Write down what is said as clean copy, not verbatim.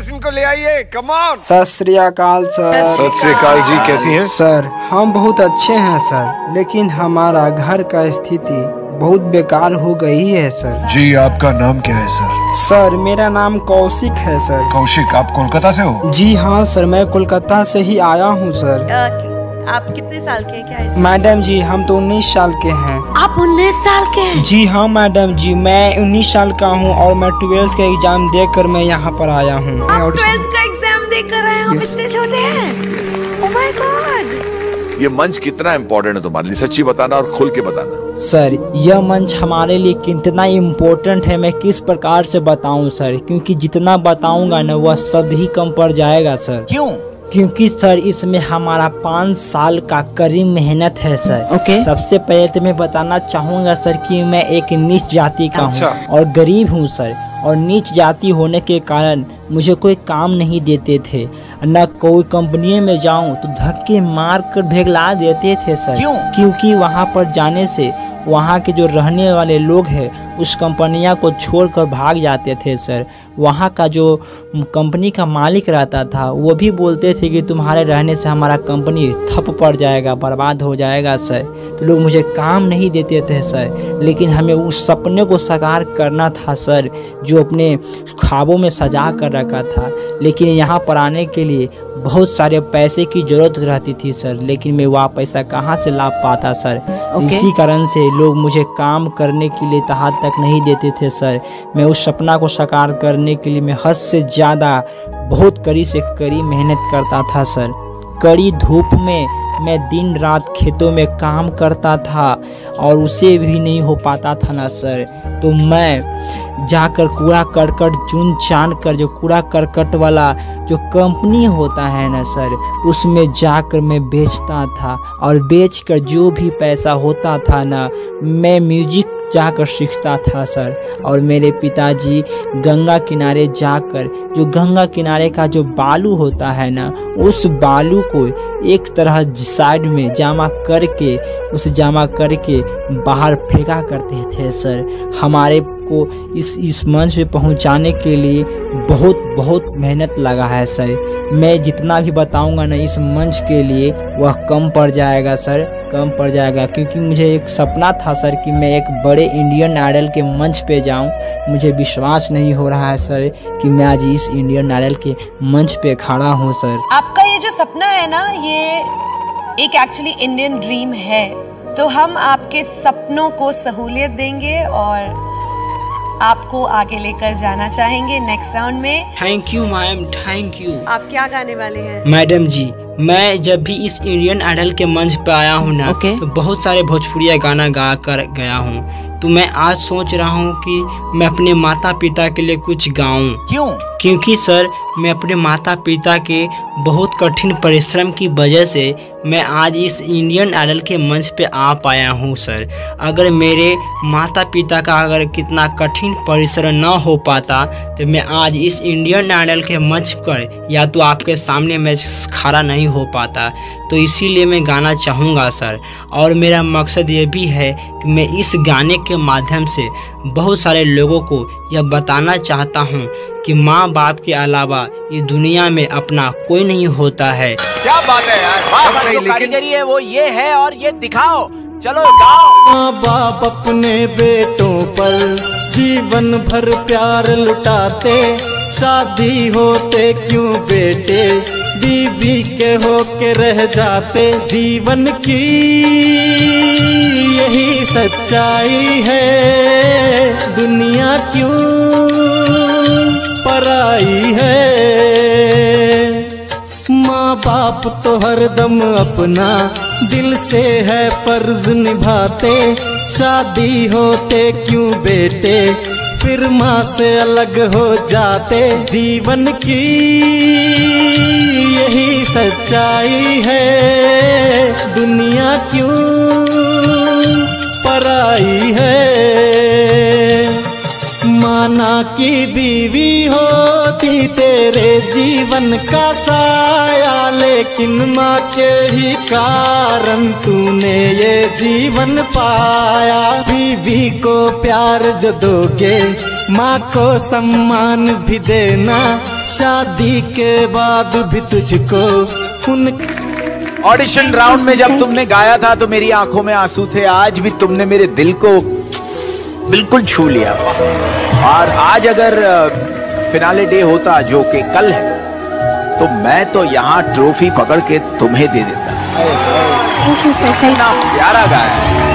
Yes इनको ले आइए, कम ऑन। सत श्री अकाल सर। सत श्री अकाल जी, कैसी हैं? सर हम बहुत अच्छे हैं सर, लेकिन हमारा घर का स्थिति बहुत बेकार हो गई है सर। जी आपका नाम क्या है सर? सर मेरा नाम कौशिक है सर। कौशिक, आप कोलकाता से हो? जी हाँ सर, मैं कोलकाता से ही आया हूँ सर। आप कितने साल के हैं? क्या है? मैडम जी हम तो 19 साल के हैं। आप 19 साल के हैं? जी हाँ मैडम जी, मैं 19 साल का हूँ और मैं 12th का एग्जाम देकर मैं यहाँ पर आया हूँ। आप 12th का एग्जाम देकर आए हो? इतने छोटे हैं? Oh my God. ये मंच कितना इम्पोर्टेंट है तुम्हारे लिए, सच्ची बताना और खुल के बताना। सर यह मंच हमारे लिए कितना इम्पोर्टेंट है मैं किस प्रकार से बताऊं सर, क्योंकि जितना बताऊंगा ना वह शब्द ही कम पड़ जाएगा सर। क्यों? क्योंकि सर इसमें हमारा 5 साल का कड़ी मेहनत है सर। ओके। सबसे पहले तो मैं बताना चाहूँगा सर कि मैं एक नीच जाति का हूँ और गरीब हूँ सर, और नीच जाति होने के कारण मुझे कोई काम नहीं देते थे, न कोई कंपनी में जाऊं तो धक्के मार कर भेगला देते थे सर। क्यों? क्योंकि वहां पर जाने से वहां के जो रहने वाले लोग हैं उस कंपनियां को छोड़कर भाग जाते थे सर। वहां का जो कंपनी का मालिक रहता था वो भी बोलते थे कि तुम्हारे रहने से हमारा कंपनी ठप पड़ जाएगा, बर्बाद हो जाएगा सर। तो लोग मुझे काम नहीं देते थे सर, लेकिन हमें उस सपने को साकार करना था सर जो अपने ख्वाबों में सजा कर रखा था। लेकिन यहाँ पर आने के लिए बहुत सारे पैसे की ज़रूरत रहती थी सर, लेकिन मैं वह पैसा कहाँ से ला पाता सर। इसी कारण से लोग मुझे काम करने के लिए हाथ तक नहीं देते थे सर। मैं उस सपना को साकार करने के लिए मैं हद से ज़्यादा बहुत कड़ी से कड़ी मेहनत करता था सर। कड़ी धूप में मैं दिन रात खेतों में काम करता था और उसे भी नहीं हो पाता था ना सर, तो मैं जाकर कूड़ा करकट चुन चान कर जो कूड़ा करकट वाला जो कंपनी होता है ना सर, उसमें जाकर मैं बेचता था और बेचकर जो भी पैसा होता था ना मैं म्यूजिक जाकर सीखता था सर। और मेरे पिताजी गंगा किनारे जाकर जो गंगा किनारे का जो बालू होता है ना उस बालू को एक तरह साइड में जमा करके बाहर फेंका करते थे सर। हमारे को इस मंच पे पहुंचाने के लिए बहुत मेहनत लगा है सर। मैं जितना भी बताऊंगा ना इस मंच के लिए वह कम पड़ जाएगा सर, कम पड़ जाएगा, क्योंकि मुझे एक सपना था सर कि मैं एक बड़े इंडियन आइडल के मंच पे जाऊं। मुझे विश्वास नहीं हो रहा है सर कि मैं आज इस इंडियन आइडल के मंच पे खड़ा हूं सर। आपका ये जो सपना है ना ये एक एक्चुअली इंडियन ड्रीम है, तो हम आपके सपनों को सहूलियत देंगे और आपको आगे लेकर जाना चाहेंगे नेक्स्ट राउंड में। Thank you ma'am, thank you. आप क्या गाने वाले हैं? मैडम जी मैं जब भी इस इंडियन आइडल के मंच पे आया हूँ ना तो बहुत सारे भोजपुरिया गाना गा कर गया हूँ, तो मैं आज सोच रहा हूँ कि मैं अपने माता पिता के लिए कुछ गाऊं। क्यों? क्योंकि सर मैं अपने माता पिता के बहुत कठिन परिश्रम की वजह से मैं आज इस इंडियन आइडल के मंच पे आ पाया हूँ सर। अगर मेरे माता पिता का अगर कितना कठिन परिश्रम न हो पाता तो मैं आज इस इंडियन आइडल के मंच पर या तो आपके सामने मैं खड़ा नहीं हो पाता। तो इसीलिए मैं गाना चाहूँगा सर, और मेरा मकसद ये भी है कि मैं इस गाने के माध्यम से बहुत सारे लोगों को यह बताना चाहता हूँ कि माँ बाप के अलावा इस दुनिया में अपना कोई नहीं होता है। क्या बात है यार, वाह, जो कारीगरी है वो ये है और ये दिखाओ, चलो गाओ। माँ बाप अपने बेटों पर जीवन भर प्यार लुटाते, शादी होते क्यों बेटे बीवी के होके रह जाते। जीवन की यही सच्चाई है, दुनिया क्यों पराई है। माँ बाप तो हरदम अपना दिल से है फर्ज निभाते, शादी होते क्यों बेटे फिर माँ से अलग हो जाते। जीवन की यही सच्चाई है, दुनिया क्यों पराई है। माना की बीवी होती तेरे जीवन का साया, लेकिन माँ के ही कारण तूने ये जीवन पाया। बीवी को प्यार जो दोगे माँ को सम्मान भी देना, शादी के बाद भी तुझको उन ऑडिशन राउंड में जब तुमने गाया था तो मेरी आंखों में आंसू थे। आज भी तुमने मेरे दिल को बिल्कुल छू लिया। और आज अगर फिनाले डे होता जो कि कल है, तो मैं तो यहाँ ट्रॉफी पकड़ के तुम्हें दे देता। Thank you sir. इतना प्यारा गाया है।